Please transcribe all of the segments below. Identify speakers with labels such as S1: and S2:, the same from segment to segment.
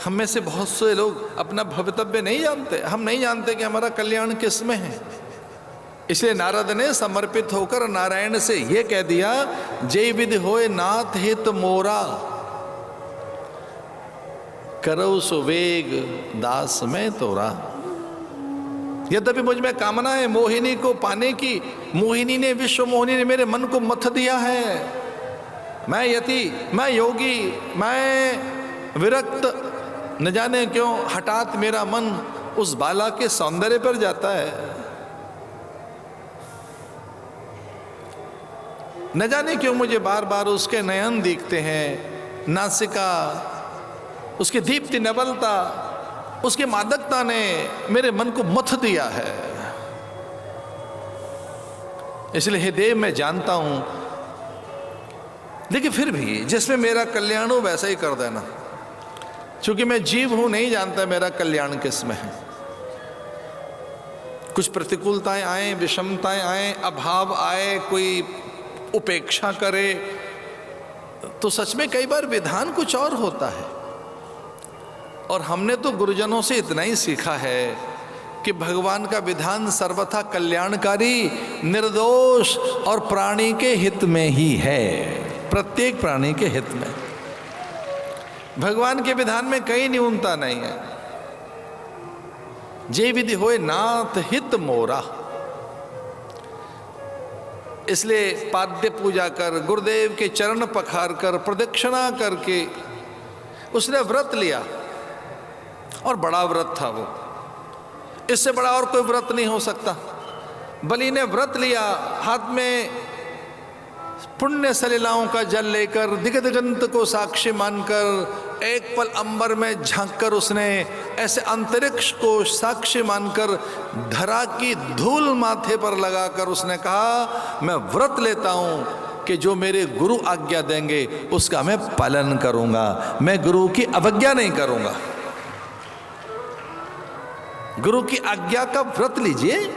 S1: हम में से बहुत से लोग अपना भवितव्य नहीं जानते। हम नहीं जानते कि हमारा कल्याण किस में है। इसलिए नारद ने समर्पित होकर नारायण से यह कह दिया, जय विधि होए नाथ हित मोरा, करो सुवेग दास में तोरा। यद्यपि मुझ में कामना है मोहिनी को पाने की, मोहिनी ने, विश्व मोहिनी ने मेरे मन को मथ दिया है। मैं यति, मैं योगी, मैं विरक्त, न जाने क्यों हठात मेरा मन उस बाला के सौंदर्य पर जाता है। न जाने क्यों मुझे बार बार उसके नयन दिखते हैं, नासिका, उसकी दीप्ति नवलता, उसकी मादकता ने मेरे मन को मथ दिया है। इसलिए हे देव, मैं जानता हूं, लेकिन फिर भी जिसमें मेरा कल्याण हो वैसा ही कर देना। क्योंकि मैं जीव हूं, नहीं जानता मेरा कल्याण किस में है। कुछ प्रतिकूलताएं आए, विषमताएं आए, अभाव आए, कोई उपेक्षा करे, तो सच में कई बार विधान कुछ और होता है। और हमने तो गुरुजनों से इतना ही सीखा है कि भगवान का विधान सर्वथा कल्याणकारी, निर्दोष और प्राणी के हित में ही है, प्रत्येक प्राणी के हित में। भगवान के विधान में कहीं न्यूनता नहीं है। जे विधि होए नाथ हित मोरा। इसलिए पाद्य पूजा कर, गुरुदेव के चरण पखार कर, प्रदक्षिणा करके उसने व्रत लिया, और बड़ा व्रत था वो। इससे बड़ा और कोई व्रत नहीं हो सकता। बलि ने व्रत लिया, हाथ में पुण्य सलिलाओं का जल लेकर, दिगंत को साक्षी मानकर, एक पल अंबर में झांककर उसने ऐसे अंतरिक्ष को साक्षी मानकर धरा की धूल माथे पर लगाकर उसने कहा, मैं व्रत लेता हूं कि जो मेरे गुरु आज्ञा देंगे उसका मैं पालन करूंगा, मैं गुरु की अवज्ञा नहीं करूंगा। गुरु की आज्ञा का व्रत लीजिए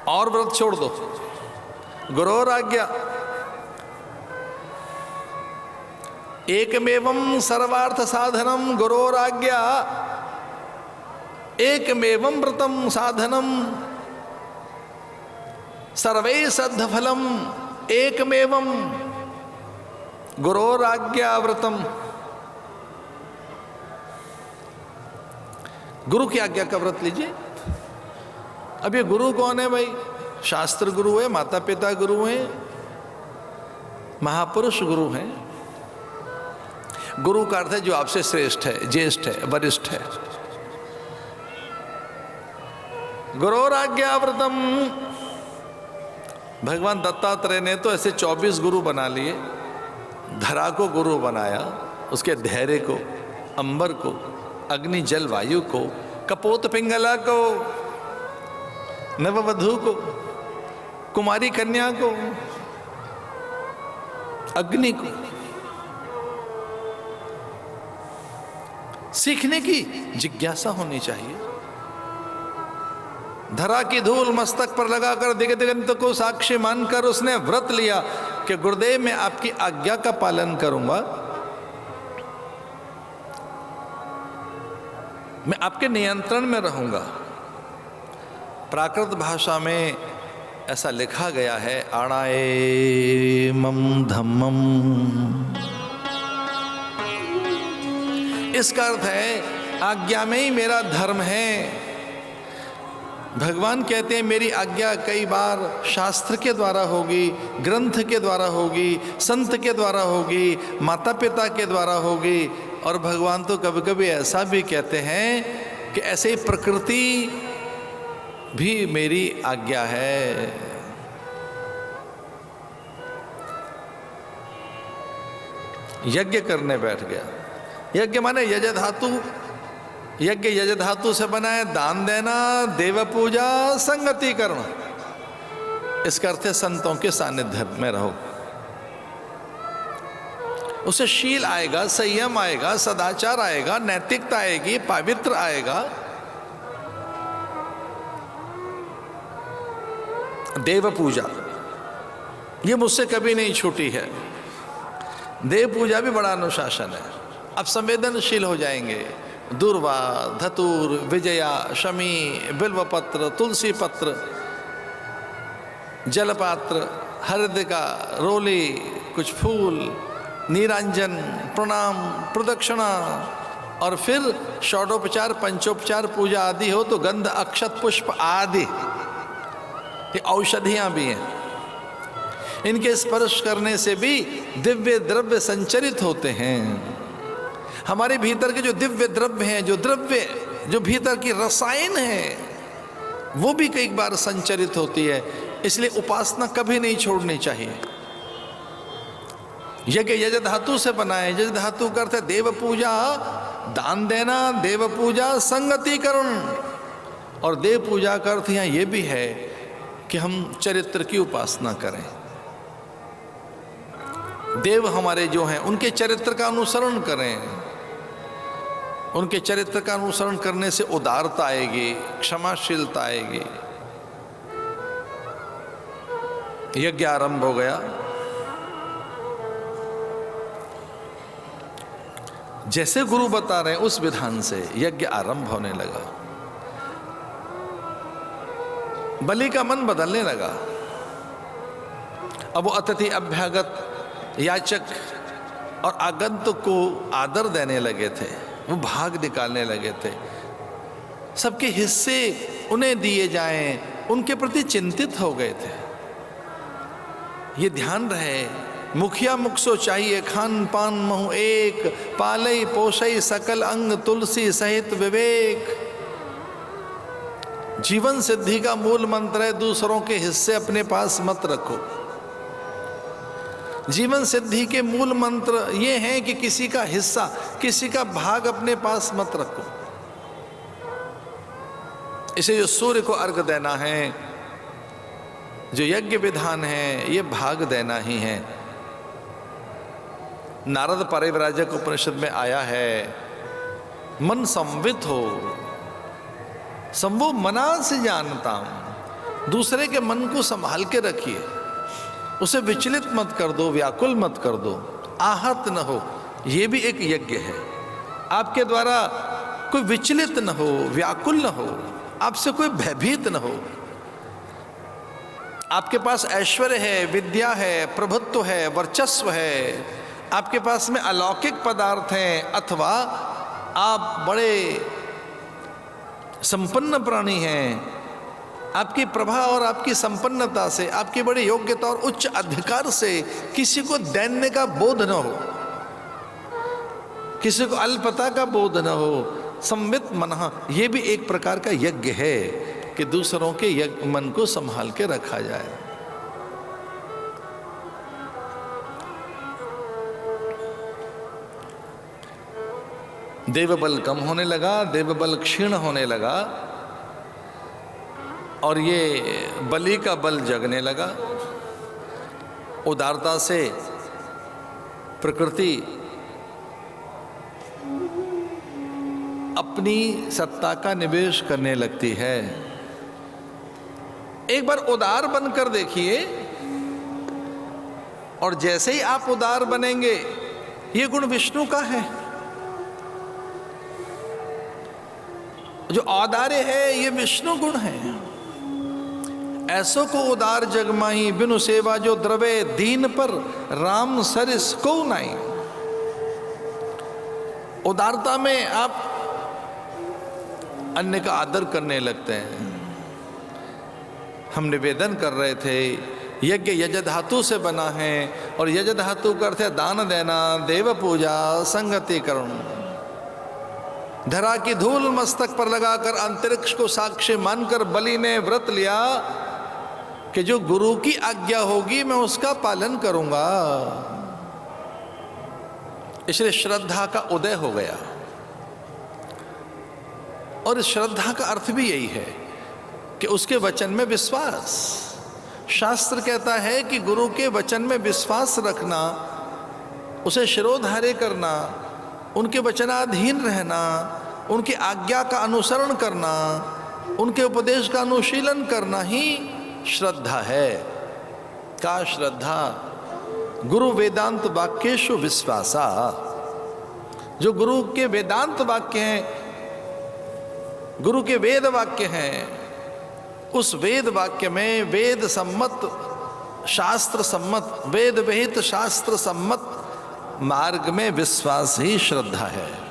S1: और व्रत छोड़ दो। गुरोर आज्ञा एकमेवं सर्वार्थ साधनम, गुरोर आज्ञा एकमेवं व्रतम साधनम, सर्वै सद्धफलम एकमेवं गुरोर आज्ञा व्रतम। गुरु की आज्ञा का व्रत लीजिए। अब ये गुरु कौन है भाई? शास्त्र गुरु है, माता पिता गुरु हैं, महापुरुष गुरु हैं। गुरु का अर्थ है जो आपसे श्रेष्ठ है, ज्येष्ठ है, वरिष्ठ है। गुरोर आज्ञा व्रतम। भगवान दत्तात्रेय ने तो ऐसे 24 गुरु बना लिए। धरा को गुरु बनाया, उसके धैर्य को, अंबर को, अग्नि जल वायु को, कपोत पिंगला को, नववधू को, कुमारी कन्या को, अग्नि को। सीखने की जिज्ञासा होनी चाहिए। धरा की धूल मस्तक पर लगाकर दिगंत को साक्षी मानकर उसने व्रत लिया कि गुरुदेव मैं आपकी आज्ञा का पालन करूंगा, मैं आपके नियंत्रण में रहूंगा। प्राकृत भाषा में ऐसा लिखा गया है, आणाए मम धम्मम। इसका अर्थ है आज्ञा में ही मेरा धर्म है। भगवान कहते हैं मेरी आज्ञा कई बार शास्त्र के द्वारा होगी, ग्रंथ के द्वारा होगी, संत के द्वारा होगी, माता पिता के द्वारा होगी। और भगवान तो कभी कभी ऐसा भी कहते हैं कि ऐसे ही प्रकृति भी मेरी आज्ञा है। यज्ञ करने बैठ गया। यज्ञ माने यज धातु, यज्ञ यज धातु से बना है। दान देना, देव पूजा, संगति करना। इसका अर्थ है संतों के सानिध्य में रहो। उसे शील आएगा, संयम आएगा, सदाचार आएगा, नैतिकता आएगी, पवित्र आएगा। देव पूजा ये मुझसे कभी नहीं छूटी है। देव पूजा भी बड़ा अनुशासन है। अब संवेदनशील हो जाएंगे। दूर्वा, धतूर, विजया, शमी, बिल्वपत्र, तुलसी पत्र, जलपात्र, हृदिका, रोली, कुछ फूल, नीरांजन, प्रणाम, प्रदक्षिणा, और फिर षोडोपचार, पंचोपचार पूजा आदि हो तो गंध, अक्षत, पुष्प आदि ये औषधियां भी हैं। इनके स्पर्श करने से भी दिव्य द्रव्य संचरित होते हैं। हमारे भीतर के जो दिव्य द्रव्य हैं, जो द्रव्य, जो भीतर की रसायन है, वो भी कई बार संचरित होती है। इसलिए उपासना कभी नहीं छोड़नी चाहिए। यज्ञ यज धातु से बनाए। यज धातु का अर्थ है देव पूजा, दान देना, देव पूजा, संगतिकरण। और देव पूजा का अर्थ यहाँ ये भी है कि हम चरित्र की उपासना करें। देव हमारे जो हैं उनके चरित्र का अनुसरण करें। उनके चरित्र का अनुसरण करने से उदारता आएगी, क्षमाशीलता आएगी। यज्ञ आरंभ हो गया। जैसे गुरु बता रहे हैं उस विधान से यज्ञ आरंभ होने लगा। बलि का मन बदलने लगा। अब वो अतिथि, अभ्यागत, याचक और आगंतुक को आदर देने लगे थे। वो भाग निकालने लगे थे। सबके हिस्से उन्हें दिए जाएं, उनके प्रति चिंतित हो गए थे। ये ध्यान रहे, मुखिया मुख सो चाहिए, खान पान महु एक, पालई पोषई सकल अंग, तुलसी सहित विवेक। जीवन सिद्धि का मूल मंत्र है दूसरों के हिस्से अपने पास मत रखो। जीवन सिद्धि के मूल मंत्र ये हैं कि किसी का हिस्सा, किसी का भाग अपने पास मत रखो। इसे जो सूर्य को अर्घ देना है, जो यज्ञ विधान है, ये भाग देना ही है। नारद परिव्राजक उपनिषद में आया है, मन संवित हो, संभो मना से जानता हूं। दूसरे के मन को संभाल के रखिए, उसे विचलित मत कर दो, व्याकुल मत कर दो, आहत न हो। ये भी एक यज्ञ है। आपके द्वारा कोई विचलित न हो, व्याकुल न हो, आपसे कोई भयभीत न हो। आपके पास ऐश्वर्य है, विद्या है, प्रभुत्व है, वर्चस्व है, आपके पास में अलौकिक पदार्थ हैं, अथवा आप बड़े संपन्न प्राणी हैं। आपकी प्रभा और आपकी संपन्नता से, आपकी बड़ी योग्यता और उच्च अधिकार से किसी को दैन्य का बोध न हो, किसी को अल्पता का बोध न हो। संवित मनः, ये भी एक प्रकार का यज्ञ है कि दूसरों के मन को संभाल के रखा जाए। देवबल कम होने लगा, देवबल क्षीण होने लगा, और ये बलि का बल जगने लगा। उदारता से प्रकृति अपनी सत्ता का निवेश करने लगती है। एक बार उदार बनकर देखिए, और जैसे ही आप उदार बनेंगे, ये गुण विष्णु का है। जो औदार्य है ये विष्णु गुण है। ऐसो को उदार जगमाही, बिनु सेवा जो द्रवे, दीन पर राम सरिस को नाई। उदारता में आप अन्य का आदर करने लगते हैं। हम निवेदन कर रहे थे, यज्ञ यज धातु से बना है, और यज धातु का अर्थ है दान देना, देव पूजा, संगतिकरण। धरा की धूल मस्तक पर लगाकर अंतरिक्ष को साक्षी मानकर बलि ने व्रत लिया कि जो गुरु की आज्ञा होगी मैं उसका पालन करूंगा। इसलिए श्रद्धा का उदय हो गया। और इस श्रद्धा का अर्थ भी यही है कि उसके वचन में विश्वास। शास्त्र कहता है कि गुरु के वचन में विश्वास रखना, उसे शिरोधार्य करना, उनके वचनाधीन रहना, उनकी आज्ञा का अनुसरण करना, उनके उपदेश का अनुशीलन करना ही श्रद्धा है। का श्रद्धा? गुरु वेदांत वाक्येषु विश्वासा। जो गुरु के वेदांत वाक्य हैं, गुरु के वेद वाक्य हैं, उस वेद वाक्य में वेद सम्मत, शास्त्र सम्मत, वेद विहित शास्त्र सम्मत मार्ग में विश्वास ही श्रद्धा है।